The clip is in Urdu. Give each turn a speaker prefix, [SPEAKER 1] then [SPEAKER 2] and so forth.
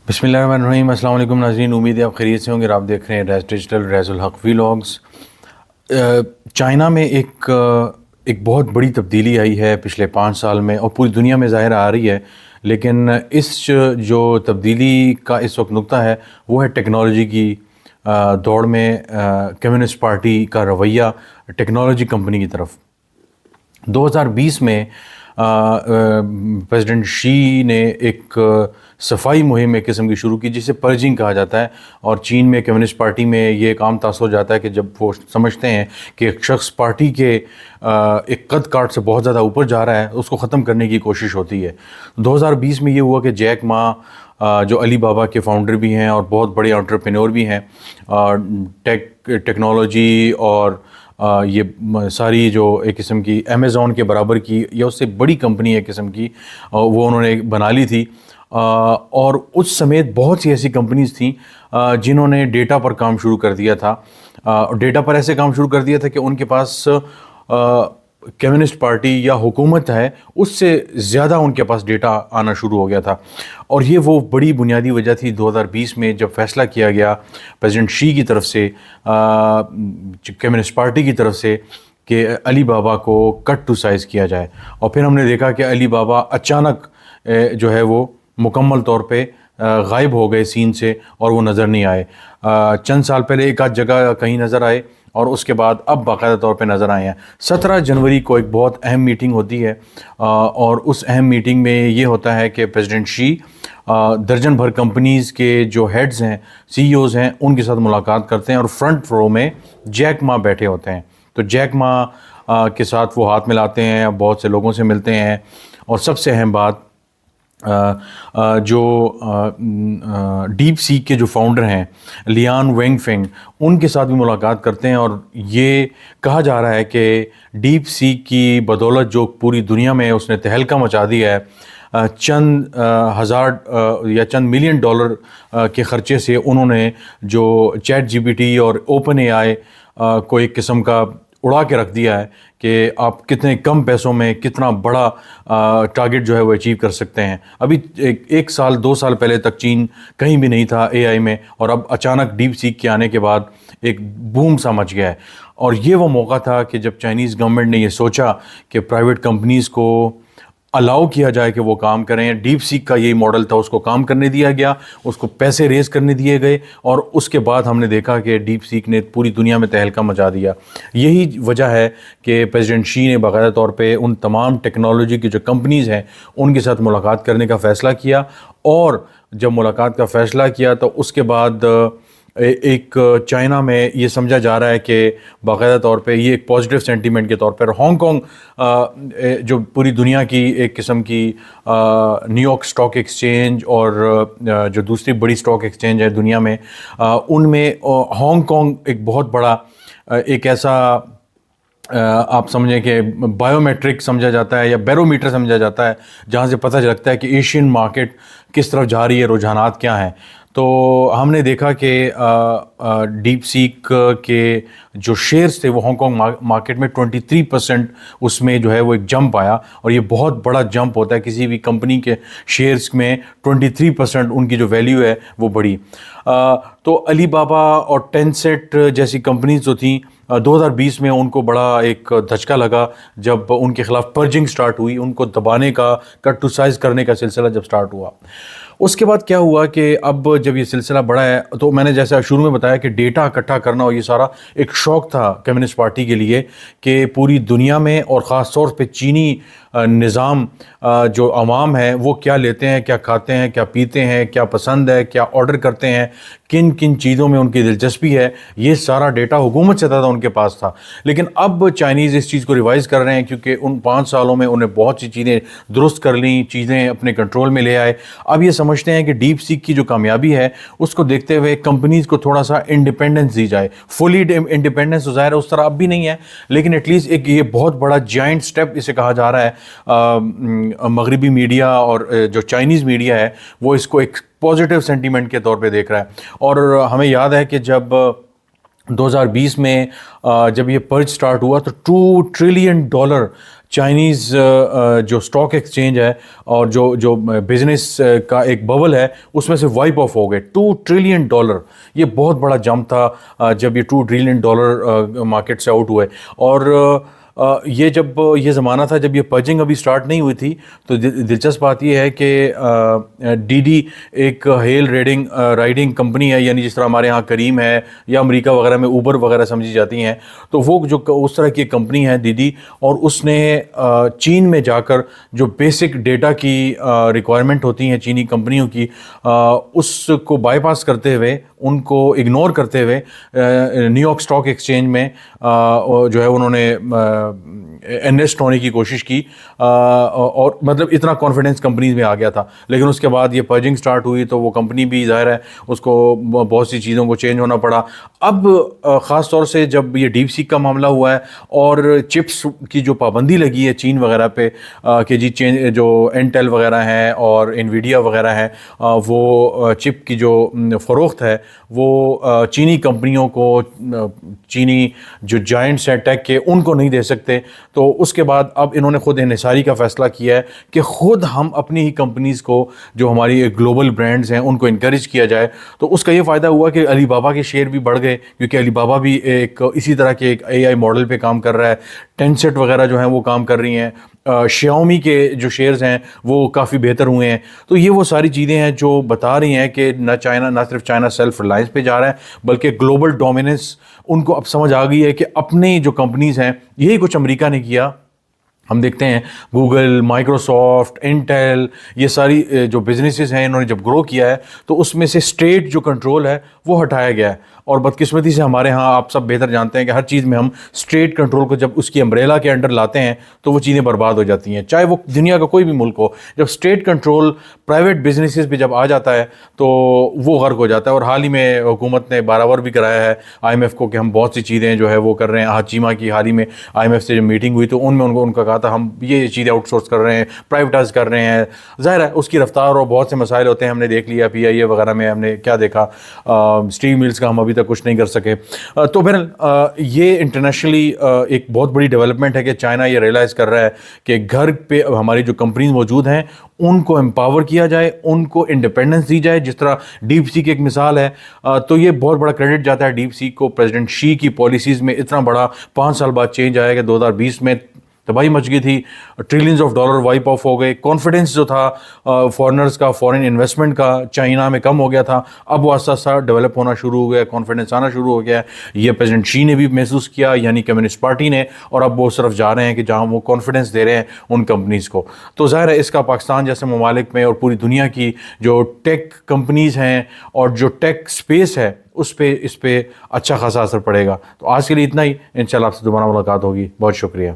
[SPEAKER 1] بسم اللہ الرحمن الرحیم۔ السلام علیکم ناظرین، امید ہے آپ خیریت سے ہوں گے۔ آپ دیکھ رہے ہیں ریز ڈیجیٹل، ریز الحق ویلاگز۔ چائنا میں ایک بہت بڑی تبدیلی آئی ہے پچھلے 5 سال میں، اور پوری دنیا میں ظاہر آ رہی ہے، لیکن اس جو تبدیلی کا اس وقت نقطہ ہے وہ ہے ٹیکنالوجی کی دوڑ میں کمیونسٹ پارٹی کا رویہ ٹیکنالوجی کمپنی کی طرف۔ 2020 میں پریزیڈنٹ شی نے ایک صفائی مہم ایک قسم کی شروع کی جسے پرجنگ کہا جاتا ہے، اور چین میں کمیونسٹ پارٹی میں یہ ایک عام تاثر ہو جاتا ہے کہ جب وہ سمجھتے ہیں کہ ایک شخص پارٹی کے ایک قد کاٹ سے بہت زیادہ اوپر جا رہا ہے، اس کو ختم کرنے کی کوشش ہوتی ہے۔ 2020 میں یہ ہوا کہ جیک ما جو علی بابا کے فاؤنڈر بھی ہیں اور بہت بڑے انٹرپرینور بھی ہیں، ٹیکنالوجی اور یہ ساری جو ایک قسم کی امیزون کے برابر کی یا اس سے بڑی کمپنی ایک قسم کی وہ انہوں نے بنا لی تھی، اور اس سمیت بہت سی ایسی کمپنیز تھیں جنہوں نے ڈیٹا پر کام شروع کر دیا تھا۔ ڈیٹا پر ایسے کام شروع کر دیا تھا کہ ان کے پاس کمیونسٹ پارٹی یا حکومت ہے اس سے زیادہ ان کے پاس ڈیٹا آنا شروع ہو گیا تھا، اور یہ وہ بڑی بنیادی وجہ تھی 2020 میں جب فیصلہ کیا گیا پریزیڈنٹ شی کی طرف سے، کمیونسٹ پارٹی کی طرف سے، کہ علی بابا کو کٹ ٹو سائز کیا جائے۔ اور پھر ہم نے دیکھا کہ علی بابا اچانک جو ہے وہ مکمل طور پہ غائب ہو گئے سین سے، اور وہ نظر نہیں آئے۔ چند سال پہلے ایک آدھ جگہ کہیں نظر آئے، اور اس کے بعد اب باقاعدہ طور پہ نظر آئے ہیں۔ 17 جنوری کو ایک بہت اہم میٹنگ ہوتی ہے، اور اس اہم میٹنگ میں یہ ہوتا ہے کہ پریزیڈنٹ شی درجن بھر کمپنیز کے جو ہیڈز ہیں، سی ای اوز ہیں، ان کے ساتھ ملاقات کرتے ہیں، اور فرنٹ رو میں جیک ما بیٹھے ہوتے ہیں۔ تو جیک ما کے ساتھ وہ ہاتھ ملاتے ہیں، بہت سے لوگوں سے ملتے ہیں، اور سب سے اہم بات جو ڈیپ سیک کے جو فاؤنڈر ہیں لیان وینگ فنگ، ان کے ساتھ بھی ملاقات کرتے ہیں، اور یہ کہا جا رہا ہے کہ ڈیپ سیک کی بدولت جو پوری دنیا میں اس نے تہلکہ مچا دیا ہے، چند ہزار یا چند ملین ڈالر کے خرچے سے انہوں نے جو چیٹ جی پی ٹی اور اوپن اے آئی کو ایک قسم کا اڑا کے رکھ دیا ہے کہ آپ کتنے کم پیسوں میں کتنا بڑا ٹارگٹ جو ہے وہ اچیو کر سکتے ہیں۔ ابھی 1 سال 2 سال پہلے تک چین کہیں بھی نہیں تھا اے آئی میں، اور اب اچانک ڈیپ سیک کے آنے کے بعد ایک بوم سا مچ گیا ہے۔ اور یہ وہ موقع تھا کہ جب چائنیز گورنمنٹ نے یہ سوچا کہ پرائیویٹ کمپنیز کو الاؤ کیا جائے کہ وہ کام کریں۔ ڈیپ سیک کا یہی ماڈل تھا، اس کو کام کرنے دیا گیا، اس کو پیسے ریز کرنے دیے گئے، اور اس کے بعد ہم نے دیکھا کہ ڈیپ سیک نے پوری دنیا میں تہلکہ مچا دیا۔ یہی وجہ ہے کہ پریزیڈنٹ شی نے باقاعدہ طور پہ ان تمام ٹیکنالوجی کی جو کمپنیز ہیں ان کے ساتھ ملاقات کرنے کا فیصلہ کیا، اور جب ملاقات کا فیصلہ کیا تو اس کے بعد ایک چائنا میں یہ سمجھا جا رہا ہے کہ باقاعدہ طور پہ یہ ایک پازیٹیو سینٹیمنٹ کے طور پر ہانگ کانگ جو پوری دنیا کی ایک قسم کی نیو یارک اسٹاک ایکسچینج اور جو دوسری بڑی اسٹاک ایکسچینج ہے دنیا میں، ان میں ہانگ کانگ ایک بہت بڑا ایک ایسا آپ سمجھیں کہ بائیو میٹرک سمجھا جاتا ہے یا بیرومیٹر سمجھا جاتا ہے، جہاں سے پتہ لگتا ہے کہ ایشین مارکیٹ کس طرف جا رہی ہے، رجحانات کیا ہیں۔ تو ہم نے دیکھا کہ ڈیپ سیک کے جو شیئرز تھے وہ ہانگ کانگ مارکیٹ میں 23% اس میں جو ہے وہ ایک جمپ آیا، اور یہ بہت بڑا جمپ ہوتا ہے کسی بھی کمپنی کے شیئرز میں۔ 23% ان کی جو ویلیو ہے وہ بڑی۔ تو علی بابا اور ٹینسٹ جیسی کمپنیز جو تھیں 2020 میں ان کو بڑا ایک دھچکا لگا جب ان کے خلاف پرجنگ سٹارٹ ہوئی، ان کو دبانے کا، کٹ ٹو سائز کرنے کا سلسلہ جب سٹارٹ ہوا۔ اس کے بعد کیا ہوا کہ اب جب یہ سلسلہ بڑا ہے تو میں نے جیسا شروع میں بتایا کہ ڈیٹا اکٹھا کرنا اور یہ سارا ایک شوق تھا کمیونسٹ پارٹی کے لیے کہ پوری دنیا میں اور خاص طور پہ چینی نظام جو عوام ہے وہ کیا لیتے ہیں، کیا کھاتے ہیں، کیا پیتے ہیں، کیا پسند ہے، کیا آرڈر کرتے ہیں، کن کن چیزوں میں ان کی دلچسپی ہے، یہ سارا ڈیٹا حکومت سے زیادہ ان کے پاس تھا۔ لیکن اب چائنیز اس چیز کو ریوائز کر رہے ہیں کیونکہ ان 5 سالوں میں انہیں بہت سی چیزیں درست کر لیں، چیزیں اپنے کنٹرول میں لے آئے۔ اب یہ سمجھتے ہیں کہ ڈیپ سیک کی جو کامیابی ہے اس کو دیکھتے ہوئے کمپنیز کو تھوڑا سا انڈیپینڈنس دی جائے۔ فلی انڈیپینڈنس تو ظاہر ہے اس طرح اب بھی نہیں ہے، لیکن ایٹ لیسٹ ایک یہ بہت بڑا جائنٹ سٹیپ اسے کہا جا رہا ہے۔ مغربی میڈیا اور جو چائنیز میڈیا ہے وہ اس کو ایک پازیٹیو سینٹیمنٹ کے طور پہ دیکھ رہا ہے۔ اور ہمیں یاد ہے کہ جب 2020 میں جب یہ پرچ سٹارٹ ہوا تو $2 ٹریلین چائنیز جو اسٹاک ایکسچینج ہے اور جو بزنس کا ایک ببل ہے اس میں سے وائپ آف ہو گئے. $2 ٹریلین. یہ بہت بڑا جمپ تھا جب یہ $2 ٹریلین مارکیٹ سے آؤٹ ہوئے. اور یہ جب یہ زمانہ تھا جب یہ پرجنگ ابھی سٹارٹ نہیں ہوئی تھی. تو دلچسپ بات یہ ہے کہ ڈی ڈی ایک ہیل رائڈنگ کمپنی ہے, یعنی جس طرح ہمارے ہاں کریم ہے یا امریکہ وغیرہ میں اوبر وغیرہ سمجھی جاتی ہیں, تو وہ جو اس طرح کی کمپنی ہے ڈی ڈی. اور اس نے چین میں جا کر جو بیسک ڈیٹا کی ریکوائرمنٹ ہوتی ہیں چینی کمپنیوں کی, اس کو بائی پاس کرتے ہوئے, ان کو اگنور کرتے ہوئے نیو یارک اسٹاک ایکسچینج میں جو ہے انہوں نے انویسٹ ہونے کی کوشش کی. اور مطلب اتنا کانفیڈنس کمپنیز میں آ گیا تھا. لیکن اس کے بعد یہ پرجنگ سٹارٹ ہوئی تو وہ کمپنی بھی ظاہر ہے اس کو بہت سی چیزوں کو چینج ہونا پڑا. اب خاص طور سے جب یہ ڈیپ سیک کا معاملہ ہوا ہے اور چپس کی جو پابندی لگی ہے چین وغیرہ پہ کہ جی جو انٹیل وغیرہ ہیں اور انویڈیا وغیرہ ہیں, وہ چپ کی جو فروخت ہے وہ چینی کمپنیوں کو, چینی جو جائنٹس ہیں ٹیک کے, ان کو نہیں دے سکتے. تو اس کے بعد اب انہوں نے خود انحصاری کا فیصلہ کیا ہے کہ خود ہم اپنی ہی کمپنیز کو جو ہماری گلوبل برانڈز ہیں ان کو انکریج کیا جائے. تو اس کا یہ فائدہ ہوا کہ علی بابا کے شیئر بھی بڑھ گئے, کیونکہ علی بابا بھی ایک اسی طرح کے ایک اے آئی ماڈل پہ کام کر رہا ہے. ٹینسٹ وغیرہ جو ہیں وہ کام کر رہی ہیں. شیاؤمی کے جو شیئرز ہیں وہ کافی بہتر ہوئے ہیں. تو یہ وہ ساری چیزیں ہیں جو بتا رہی ہیں کہ نہ صرف چائنا سیلف ریلائنس پہ جا رہا ہے بلکہ گلوبل ڈومیننس ان کو اب سمجھ آ گئی ہے کہ اپنی جو کمپنیز ہیں, یہی کچھ امریکہ نے کیا. ہم دیکھتے ہیں گوگل, مائکروسافٹ, انٹیل, یہ ساری جو بزنسز ہیں انہوں نے جب گرو کیا ہے تو اس میں سے اسٹیٹ جو کنٹرول ہے وہ ہٹایا گیا ہے. اور بدقسمتی سے ہمارے ہاں آپ سب بہتر جانتے ہیں کہ ہر چیز میں ہم اسٹیٹ کنٹرول کو جب اس کی امبریلا کے انڈر لاتے ہیں تو وہ چیزیں برباد ہو جاتی ہیں, چاہے وہ دنیا کا کوئی بھی ملک ہو. جب اسٹیٹ کنٹرول پرائیویٹ بزنسز پہ جب آ جاتا ہے تو وہ غرق ہو جاتا ہے. اور حال ہی میں حکومت نے بارآور بھی کرایا ہے IMF کو کہ ہم بہت سی چیزیں جو ہے وہ کر رہے ہیں. ہاچیما کی حال ہی میں IMF سے جب میٹنگ ہوئی تو ان میں ان کا کہا تھا ہم یہ چیزیں آؤٹ سورس کر رہے ہیں, پرائیویٹائز کر رہے ہیں. ظاہر ہے اس کی رفتار اور بہت سے مسائل ہوتے ہیں, ہم نے دیکھ لیا PIA وغیرہ میں ہم نے کیا دیکھا, اسٹیل ملز کا ہم ابھی تک کچھ نہیں کر سکے. تو پھر یہ انٹرنیشنلی ایک بہت بڑی ڈیولپمنٹ ہے کہ چائنا یہ ریئلائز کر رہا ہے کہ گھر پہ ہماری جو کمپنیز موجود ہیں ان کو امپاور کیا جائے, ان کو انڈیپینڈنس دی جائے, جس طرح ڈیپ سیک ایک مثال ہے. تو یہ بہت بڑا کریڈٹ جاتا ہے ڈیپ سیک کو. پریزیڈنٹ شی کی پالیسیز میں اتنا بڑا 5 سال بعد چینج آیا کہ 2020 میں تباہی مچ گئی تھی, trillions of dollar wipe off ہو گئے. کانفیڈنس جو تھا فارنرز کا, فارن انویسٹمنٹ کا چائنا میں کم ہو گیا تھا, اب وہ آہستہ آہستہ ڈیولپ ہونا شروع ہو گیا, کانفیڈنس آنا شروع ہو گیا. یہ پریزیڈنٹ شی نے بھی محسوس کیا, یعنی کمیونسٹ پارٹی نے, اور اب وہ اس طرف جا رہے ہیں کہ جہاں وہ کانفیڈنس دے رہے ہیں ان کمپنیز کو. تو ظاہر ہے اس کا پاکستان جیسے ممالک میں اور پوری دنیا کی جو ٹیک کمپنیز ہیں اور جو ٹیک اسپیس ہے اس پہ اچھا خاصا اثر پڑے گا. تو آج کے لیے اتنا ہی, انشاءاللہ آپ سے دوبارہ ملاقات ہوگی. بہت شکریہ.